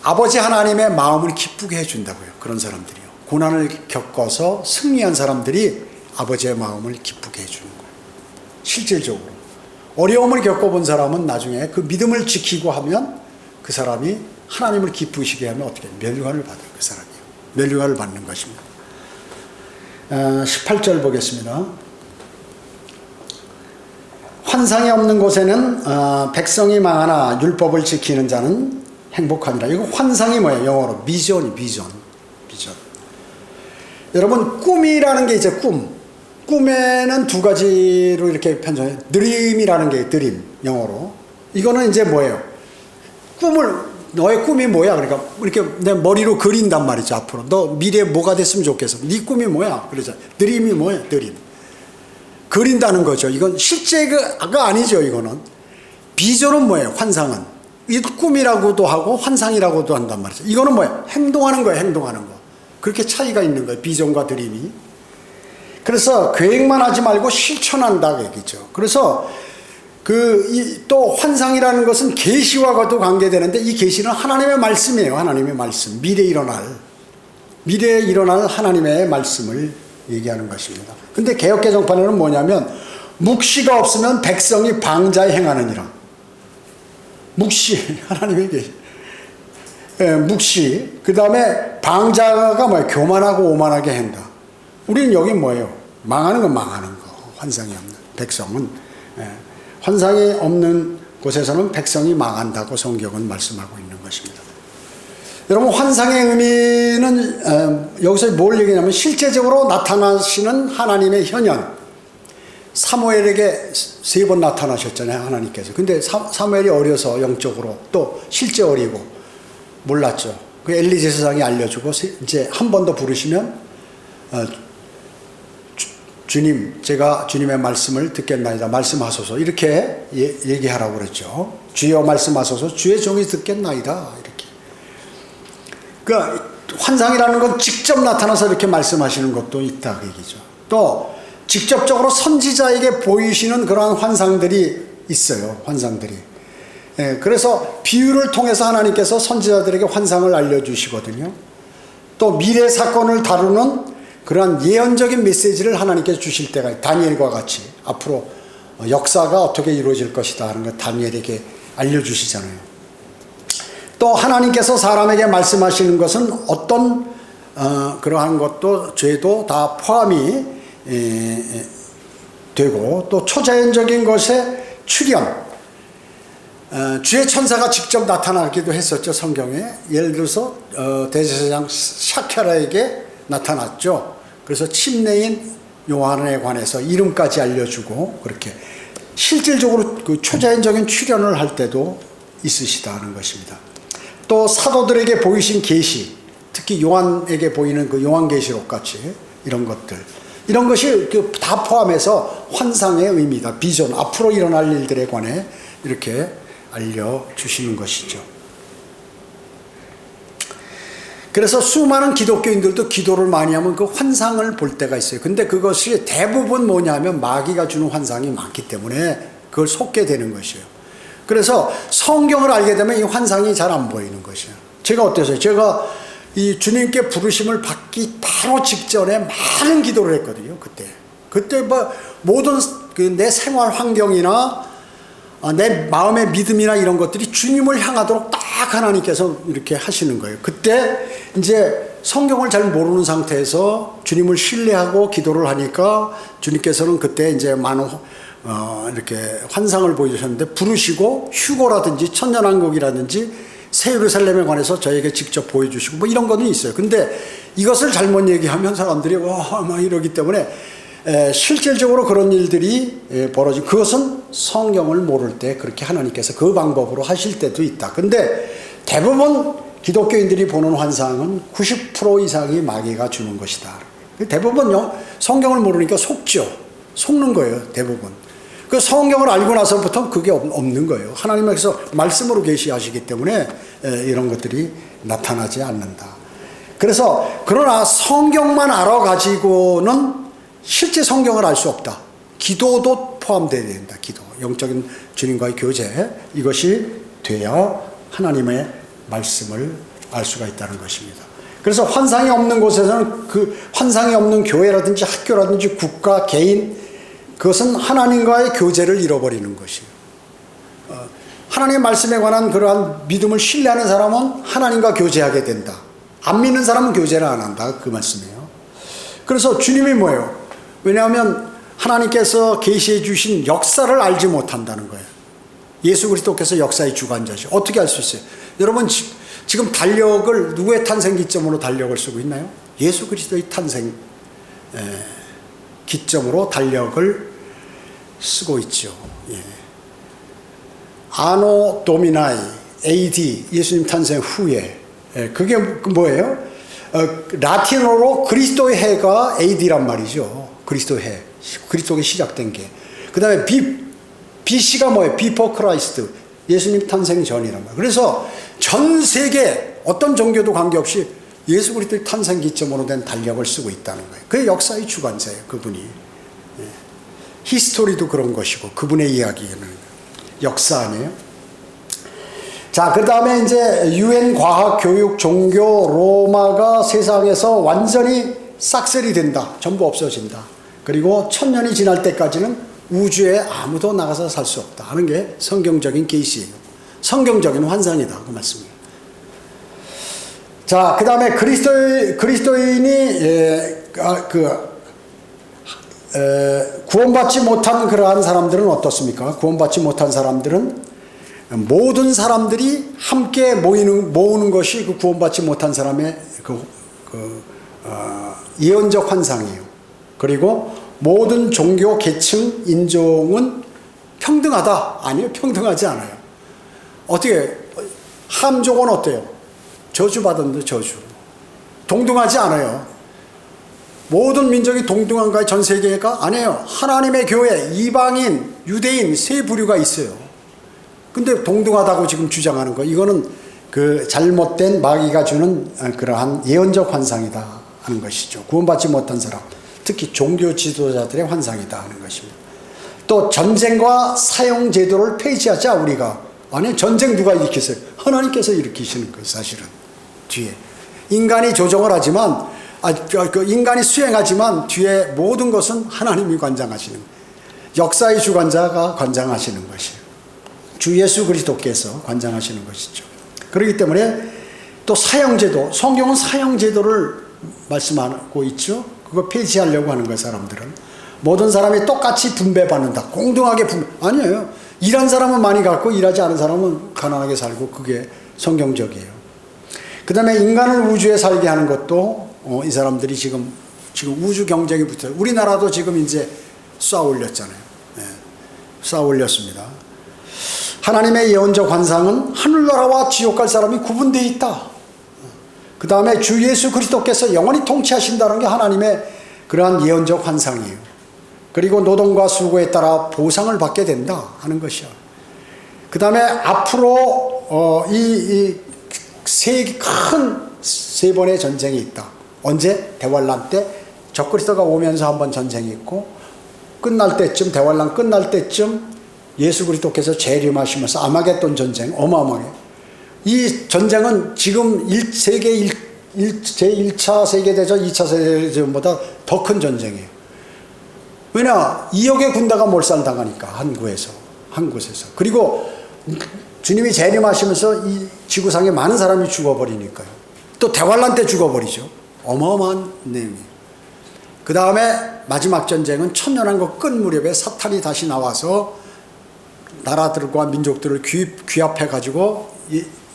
A: 아버지 하나님의 마음을 기쁘게 해준다고요. 그런 사람들이요. 고난을 겪어서 승리한 사람들이 아버지의 마음을 기쁘게 해주는 거예요. 실질적으로 어려움을 겪어본 사람은 나중에 그 믿음을 지키고 하면 그 사람이 하나님을 기쁘시게 하면 어떻게 해요? 면류관을 받아요. 그 사람이요. 면류관을 받는 것입니다. 18절 보겠습니다. 환상이 없는 곳에는 백성이 망하나 율법을 지키는 자는 행복하니라. 이거 환상이 뭐예요? 영어로 비전. 여러분 꿈이라는 게 이제 꿈에는 두 가지로 이렇게 편성해요. 드림이라는 게 드림 영어로. 이거는 이제 뭐예요? 너의 꿈이 뭐야? 그러니까 이렇게 내 머리로 그린단 말이죠. 앞으로 너 미래에 뭐가 됐으면 좋겠어. 네 꿈이 뭐야? 그러죠. 드림이 뭐야? 드림. 그린다는 거죠. 이건 실제가 아니죠. 이거는 비전은 뭐예요? 환상은 이 꿈이라고도 하고 환상이라고도 한단 말이죠. 이거는 뭐예요? 행동하는 거예요. 행동하는 거. 그렇게 차이가 있는 거예요. 비전과 드림이. 그래서 계획만 하지 말고 실천한다 얘기죠. 그래서 또 환상이라는 것은 계시와도 관계되는데, 이 계시는 하나님의 말씀이에요. 하나님의 말씀. 미래에 일어날 하나님의 말씀을 얘기하는 것입니다. 근데 개역개정판에는 뭐냐면, 묵시가 없으면 백성이 방자에 행하느니라. 묵시, 하나님의 계시. 묵시. 그 다음에 방자가 뭐예요? 교만하고 오만하게 한다. 우리는 여기 뭐예요? 망하는 건 망하는 거. 환상이 없는 백성은. 환상이 없는 곳에서는 백성이 망한다고 성경은 말씀하고 있는 것입니다. 여러분, 환상의 의미는 여기서 뭘 얘기하냐면, 실제적으로 나타나시는 하나님의 현현. 사무엘에게 3번 나타나셨잖아요, 하나님께서. 근데 사무엘이 어려서 영적으로, 또 실제 어리고 몰랐죠. 그 엘리 제사장이 알려주고, 이제 한 번 더 부르시면 주님, 제가 주님의 말씀을 듣겠나이다. 말씀하소서. 이렇게 얘기하라고 그랬죠. 주여 말씀하소서. 주의 종이 듣겠나이다. 이렇게. 그러니까 환상이라는 건 직접 나타나서 이렇게 말씀하시는 것도 있다 그 얘기죠. 또 직접적으로 선지자에게 보이시는 그러한 환상들이 있어요. 환상들이. 그래서 비유를 통해서 하나님께서 선지자들에게 환상을 알려주시거든요. 또 미래 사건을 다루는 그러한 예언적인 메시지를 하나님께서 주실 때가, 다니엘과 같이 앞으로 역사가 어떻게 이루어질 것이다 하는 걸 다니엘에게 알려주시잖아요. 또 하나님께서 사람에게 말씀하시는 것은 어떤 그러한 것도, 죄도 다 포함이 되고, 또 초자연적인 것의 출현, 주의 천사가 직접 나타나기도 했었죠. 성경에. 예를 들어서 대제사장 샤캬라에게 나타났죠. 그래서 침례인 요한에 관해서 이름까지 알려주고, 그렇게 실질적으로 그 초자연적인 출현을 할 때도 있으시다는 것입니다. 또 사도들에게 보이신 계시, 특히 요한에게 보이는 그 요한계시록 같이 이런 것들, 이런 것이 다 포함해서 환상의 의미다. 비전, 앞으로 일어날 일들에 관해 이렇게 알려주시는 것이죠. 그래서 수많은 기독교인들도 기도를 많이 하면 그 환상을 볼 때가 있어요. 근데 그것이 대부분 뭐냐면 마귀가 주는 환상이 많기 때문에 그걸 속게 되는 것이에요. 그래서 성경을 알게 되면 이 환상이 잘 안 보이는 것이에요. 제가 어땠어요? 제가 이 주님께 부르심을 받기 바로 직전에 많은 기도를 했거든요. 그때 뭐 모든 내 생활 환경이나 내 마음의 믿음이나 이런 것들이 주님을 향하도록 딱 하나님께서 이렇게 하시는 거예요. 그때 이제 성경을 잘 모르는 상태에서 주님을 신뢰하고 기도를 하니까 주님께서는 그때 이제 많은 이렇게 환상을 보여주셨는데, 부르시고 휴거라든지 천년왕국이라든지 새 예루살렘에 관해서 저에게 직접 보여주시고 뭐 이런 거는 있어요. 근데 이것을 잘못 얘기하면 사람들이 막 이러기 때문에 실질적으로 그런 일들이 벌어지고, 그것은 성경을 모를 때 그렇게 하나님께서 그 방법으로 하실 때도 있다. 근데 대부분 기독교인들이 보는 환상은 90% 이상이 마귀가 주는 것이다. 대부분 성경을 모르니까 속는 거예요. 대부분. 그 성경을 알고 나서부터 그게 없는 거예요. 하나님께서 말씀으로 계시하시기 때문에 이런 것들이 나타나지 않는다. 그래서 그러나 성경만 알아가지고는 실제 성경을 알 수 없다. 기도도 포함되어야 된다. 기도, 영적인 주님과의 교제, 이것이 돼야 하나님의 말씀을 알 수가 있다는 것입니다. 그래서 환상이 없는 곳에서는, 그 환상이 없는 교회라든지 학교라든지 국가, 개인, 그것은 하나님과의 교제를 잃어버리는 것이에요. 하나님의 말씀에 관한 그러한 믿음을 신뢰하는 사람은 하나님과 교제하게 된다. 안 믿는 사람은 교제를 안 한다. 그 말씀이에요. 그래서 주님이 뭐예요? 왜냐하면 하나님께서 계시해 주신 역사를 알지 못한다는 거예요. 예수 그리스도께서 역사의 주관자죠. 어떻게 알 수 있어요? 여러분, 지금 달력을 누구의 탄생 기점으로 달력을 쓰고 있나요? 예수 그리스도의 탄생 기점으로 달력을 쓰고 있죠. 예. 아노 도미나이 AD, 예수님 탄생 후에. 그게 뭐예요? 라틴어로 그리스도의 해가 AD란 말이죠. 그리스도의 해, 그리스도가 시작된 게. 그 다음에 BC가 뭐예요? Before Christ, 예수님 탄생 전이란 말이에요. 그래서 전 세계 어떤 종교도 관계없이 예수 그리스도의 탄생 기점으로 된 달력을 쓰고 있다는 거예요. 그게 역사의 주관자예요, 그분이. 예. 히스토리도 그런 것이고, 그분의 이야기는 역사 아니에요? 자, 그 다음에 이제 유엔, 과학, 교육, 종교, 로마가 세상에서 완전히 싹쓸이 된다. 전부 없어진다. 그리고 1000년이 지날 때까지는 우주에 아무도 나가서 살 수 없다 하는 게 성경적인 계시예요. 성경적인 환상이다, 그 말씀이에요. 자, 그 다음에 그리스도인이 구원받지 못한 그러한 사람들은 어떻습니까? 구원받지 못한 사람들은 모든 사람들이 함께 모으는 것이 그 구원받지 못한 사람의 예언적 환상이에요. 그리고 모든 종교, 계층, 인종은 평등하다? 아니요, 평등하지 않아요. 어떻게, 함족은 어때요? 저주받았는데 저주. 동등하지 않아요. 모든 민족이 동등한가요? 전 세계가? 아니에요. 하나님의 교회, 이방인, 유대인, 세 부류가 있어요. 근데 동등하다고 지금 주장하는 거, 이거는 그 잘못된 마귀가 주는 그러한 예언적 환상이다 하는 것이죠. 구원받지 못한 사람, 특히 종교 지도자들의 환상이다 하는 것입니다. 또 전쟁과 사형 제도를 폐지하자 우리가. 아니, 전쟁 누가 일으켰어요? 하나님께서 일으키시는 거예요, 사실은. 뒤에 인간이 조정을 하지만 인간이 수행하지만 뒤에 모든 것은 하나님이 관장하시는, 역사의 주관자가 관장하시는 것이에요. 주 예수 그리스도께서 관장하시는 것이죠. 그렇기 때문에 또 사형제도, 성경은 사형제도를 말씀하고 있죠. 그거 폐지하려고 하는 거예요. 사람들은 모든 사람이 똑같이 분배받는다, 공정하게 아니에요. 일한 사람은 많이 갖고 일하지 않은 사람은 가난하게 살고, 그게 성경적이에요. 그 다음에 인간을 우주에 살게 하는 것도 이 사람들이 지금 우주 경쟁이 붙어요. 우리나라도 지금 이제 쏘아 올렸잖아요. 네, 쏘아 올렸습니다. 하나님의 예언적 환상은 하늘나라와 지옥 갈 사람이 구분되어 있다. 그 다음에 주 예수 그리스도께서 영원히 통치하신다는 게 하나님의 그러한 예언적 환상이에요. 그리고 노동과 수고에 따라 보상을 받게 된다 하는 것이야. 그 다음에 앞으로 큰 세 번의 전쟁이 있다. 언제? 대환란 때 적그리스도가 오면서 한번 전쟁이 있고, 끝날 때쯤, 대환란 끝날 때쯤 예수 그리스도께서 재림하시면서 아마겟돈 전쟁, 어마어마하게. 이 전쟁은 지금 제1차 세계대전, 2차 세계대전보다 더 큰 전쟁이에요. 왜냐? 2억의 군대가 몰살당하니까, 한 곳에서. 그리고 주님이 재림하시면서 이 지구상에 많은 사람이 죽어버리니까요. 또 대환란 때 죽어버리죠. 어마어마한 내용이에요. 그 다음에 마지막 전쟁은 천년왕국 끝 무렵에 사탄이 다시 나와서 나라들과 민족들을 귀합해가지고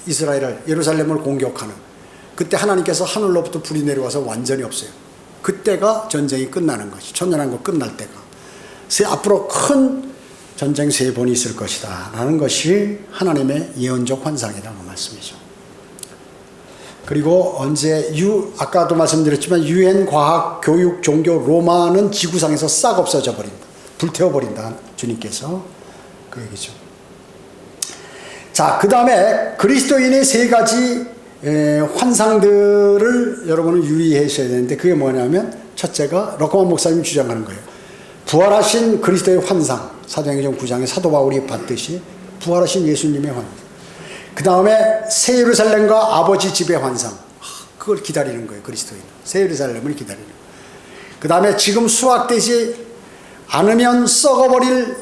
A: 이스라엘을, 예루살렘을 공격하는, 그때 하나님께서 하늘로부터 불이 내려와서 완전히 없어요. 그때가 전쟁이 끝나는 것이, 천년왕국 끝날 때가. 앞으로 큰 전쟁 3번이 있을 것이다 라는 것이 하나님의 예언적 환상이라는 말씀이죠. 그리고 아까도 말씀드렸지만 유엔, 과학, 교육, 종교, 로마는 지구상에서 싹 없어져 버린다, 불태워버린다 주님께서, 그 얘기죠. 자, 그 다음에 그리스도인의 3가지 환상들을 여러분은 유의하셔야 되는데, 그게 뭐냐면, 첫째가 러커만 목사님이 주장하는 거예요. 부활하신 그리스도의 환상, 사도행전 9장에 사도 바울이 봤듯이 부활하신 예수님의 환상. 그 다음에 새 예루살렘과 아버지 집의 환상, 그걸 기다리는 거예요. 그리스도인은 새 예루살렘을 기다리는 거예요. 그 다음에 지금 수확되지 않으면 썩어버릴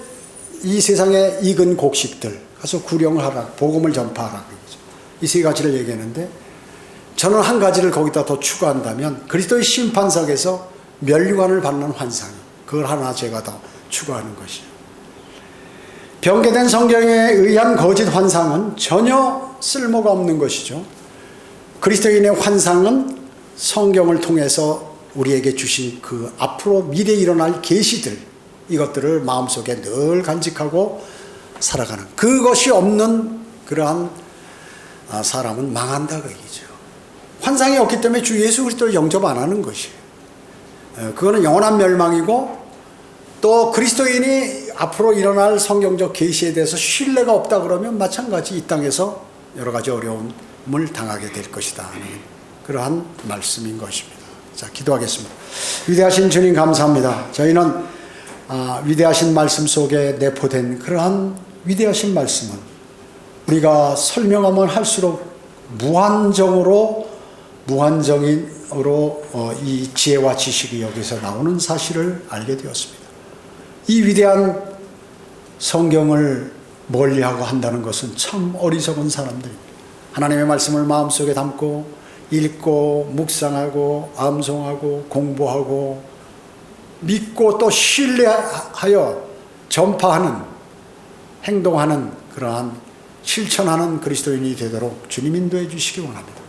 A: 이 세상에 익은 곡식들 가서 구령을 하라, 복음을 전파하라. 이 3가지를 얘기했는데, 저는 한 가지를 거기다 더 추가한다면 그리스도의 심판석에서 멸류관을 받는 환상, 그걸 하나 제가 더 추가하는 것이에요. 변개된 성경에 의한 거짓 환상은 전혀 쓸모가 없는 것이죠. 그리스도인의 환상은 성경을 통해서 우리에게 주신 그 앞으로 미래에 일어날 계시들, 이것들을 마음속에 늘 간직하고 살아가는, 그것이 없는 그러한 사람은 망한다 그 얘기죠. 환상이 없기 때문에 주 예수 그리스도를 영접 안 하는 것이에요. 그거는 영원한 멸망이고, 또 그리스도인이 앞으로 일어날 성경적 계시에 대해서 신뢰가 없다 그러면 마찬가지 이 땅에서 여러 가지 어려움을 당하게 될 것이다 하는 그러한 말씀인 것입니다. 자, 기도하겠습니다. 위대하신 주님 감사합니다. 저희는 위대하신 말씀 속에 내포된 그러한 위대하신 말씀은 우리가 설명하면 할수록 무한정으로 이 지혜와 지식이 여기서 나오는 사실을 알게 되었습니다. 이 위대한 성경을 멀리하고 한다는 것은 참 어리석은 사람들입니다. 하나님의 말씀을 마음속에 담고 읽고 묵상하고 암송하고 공부하고 믿고 또 신뢰하여 전파하는 행동하는 그러한 실천하는 그리스도인이 되도록 주님 인도해 주시기 원합니다.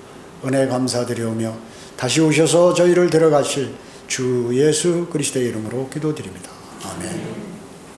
A: 은혜 감사드리오며 다시 오셔서 저희를 데려가실 주 예수 그리스도의 이름으로 기도드립니다. 아멘.